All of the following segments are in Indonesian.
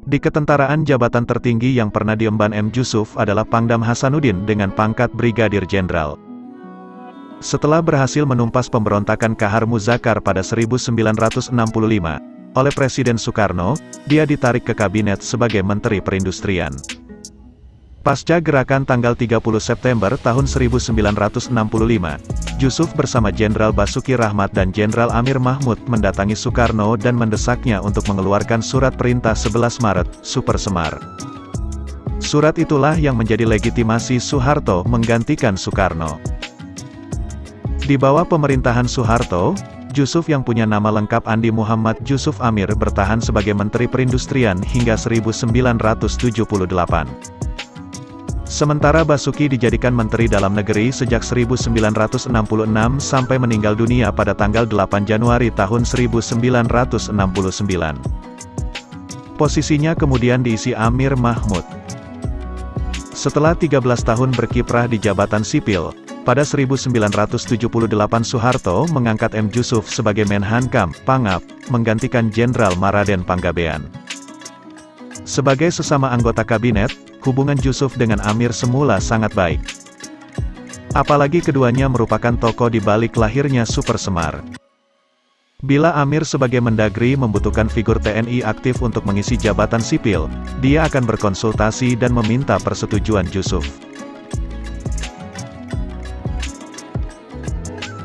Di ketentaraan, jabatan tertinggi yang pernah diemban M. Yusuf adalah Pangdam Hasanuddin dengan pangkat Brigadir Jenderal. Setelah berhasil menumpas pemberontakan Kahar Muzakkar pada 1965, oleh Presiden Soekarno, dia ditarik ke kabinet sebagai Menteri Perindustrian. Pasca gerakan tanggal 30 September tahun 1965, Yusuf bersama Jenderal Basuki Rahmat dan Jenderal Amir Mahmud mendatangi Soekarno dan mendesaknya untuk mengeluarkan Surat Perintah 11 Maret, Super Semar. Surat itulah yang menjadi legitimasi Soeharto menggantikan Soekarno. Di bawah pemerintahan Soeharto, Yusuf yang punya nama lengkap Andi Muhammad Yusuf Amir bertahan sebagai Menteri Perindustrian hingga 1978. Sementara Basuki dijadikan Menteri Dalam Negeri sejak 1966 sampai meninggal dunia pada tanggal 8 Januari tahun 1969. Posisinya kemudian diisi Amir Mahmud. Setelah 13 tahun berkiprah di jabatan sipil, pada 1978 Soeharto mengangkat M. Yusuf sebagai Menhankam, Pangap, menggantikan Jenderal Maraden Panggabean. Sebagai sesama anggota kabinet, hubungan Yusuf dengan Amir semula sangat baik. Apalagi keduanya merupakan tokoh di balik lahirnya Super Semar. Bila Amir sebagai Mendagri membutuhkan figur TNI aktif untuk mengisi jabatan sipil, dia akan berkonsultasi dan meminta persetujuan Yusuf.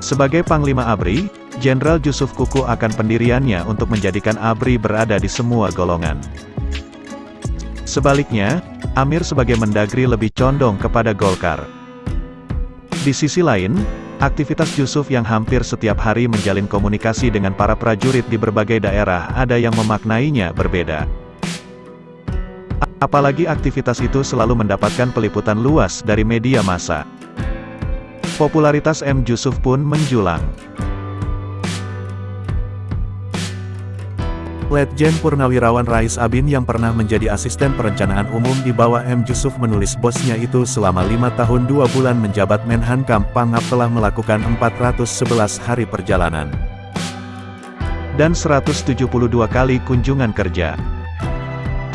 Sebagai Panglima ABRI, Jenderal Yusuf kuku akan pendiriannya untuk menjadikan ABRI berada di semua golongan. Sebaliknya, Amir sebagai Mendagri lebih condong kepada Golkar. Di sisi lain, aktivitas Yusuf yang hampir setiap hari menjalin komunikasi dengan para prajurit di berbagai daerah ada yang memaknainya berbeda. Apalagi aktivitas itu selalu mendapatkan peliputan luas dari media massa. Popularitas M. Yusuf pun menjulang. Letjen Purnawirawan Rais Abin yang pernah menjadi asisten perencanaan umum di bawah M. Yusuf menulis bosnya itu selama 5 tahun 2 bulan menjabat Menhankam Pangap telah melakukan 411 hari perjalanan dan 172 kali kunjungan kerja.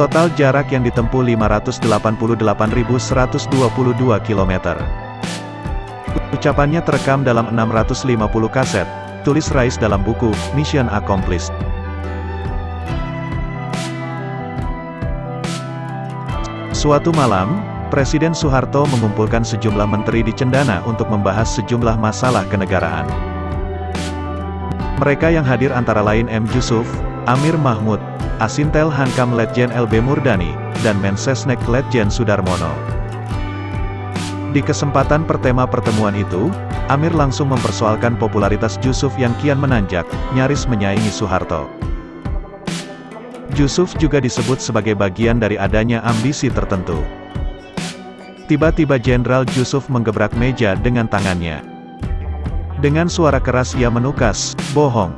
Total jarak yang ditempuh 588.122 km. Ucapannya terekam dalam 650 kaset, tulis Rais dalam buku Mission Accomplished. Suatu malam, Presiden Soeharto mengumpulkan sejumlah menteri di Cendana untuk membahas sejumlah masalah kenegaraan. Mereka yang hadir antara lain M. Yusuf, Amir Mahmud, Asintel Hankam Letjen LB Murdani, dan Mensesnek Letjen Sudarmono. Di kesempatan pertema pertemuan itu, Amir langsung mempersoalkan popularitas Yusuf yang kian menanjak, nyaris menyaingi Soeharto. Yusuf juga disebut sebagai bagian dari adanya ambisi tertentu. Tiba-tiba Jenderal Yusuf menggebrak meja dengan tangannya. Dengan suara keras ia menukas, "Bohong.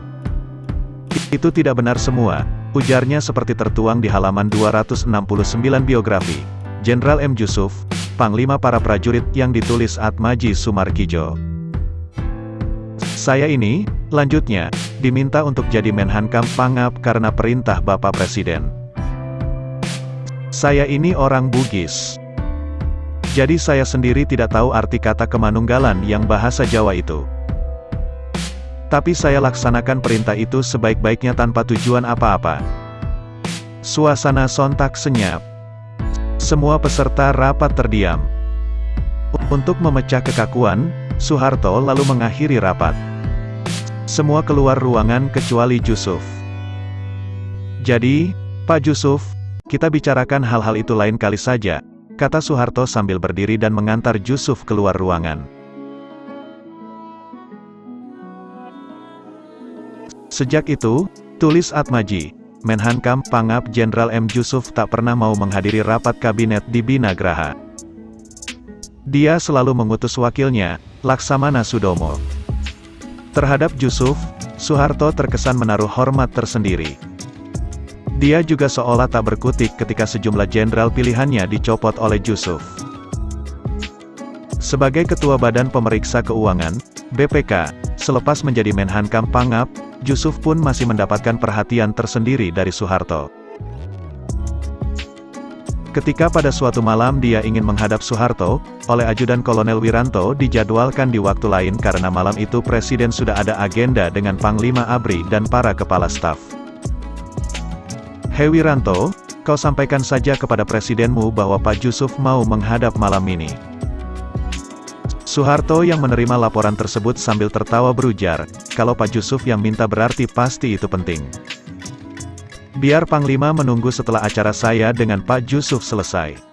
Itu tidak benar semua," ujarnya seperti tertuang di halaman 269 biografi Jenderal M. Yusuf, Panglima para prajurit yang ditulis Atmaji Sumarkijo. "Saya ini," lanjutnya, "diminta untuk jadi Menhankam Pangap karena perintah Bapak Presiden. Saya ini orang Bugis. Jadi saya sendiri tidak tahu arti kata kemanunggalan yang bahasa Jawa itu. Tapi saya laksanakan perintah itu sebaik-baiknya tanpa tujuan apa-apa." Suasana sontak senyap. Semua peserta rapat terdiam. Untuk memecah kekakuan, Soeharto lalu mengakhiri rapat. Semua keluar ruangan kecuali Yusuf. "Jadi, Pak Yusuf, kita bicarakan hal-hal itu lain kali saja," kata Soeharto sambil berdiri dan mengantar Yusuf keluar ruangan. Sejak itu, tulis Atmaji, Menhankam Pangap Jenderal M. Yusuf tak pernah mau menghadiri rapat kabinet di Binagraha. Dia selalu mengutus wakilnya, Laksamana Sudomo. Terhadap Yusuf, Soeharto terkesan menaruh hormat tersendiri. Dia juga seolah tak berkutik ketika sejumlah jenderal pilihannya dicopot oleh Yusuf. Sebagai Ketua Badan Pemeriksa Keuangan, BPK, selepas menjadi Menhankam Pangap, Yusuf pun masih mendapatkan perhatian tersendiri dari Soeharto. Ketika pada suatu malam dia ingin menghadap Soeharto, oleh Ajudan Kolonel Wiranto dijadwalkan di waktu lain karena malam itu Presiden sudah ada agenda dengan Panglima ABRI dan para kepala staf. "Hei Wiranto, kau sampaikan saja kepada Presidenmu bahwa Pak Jusuf mau menghadap malam ini." Soeharto yang menerima laporan tersebut sambil tertawa berujar, "Kalau Pak Jusuf yang minta berarti pasti itu penting. Biar Panglima menunggu setelah acara saya dengan Pak Jusuf selesai."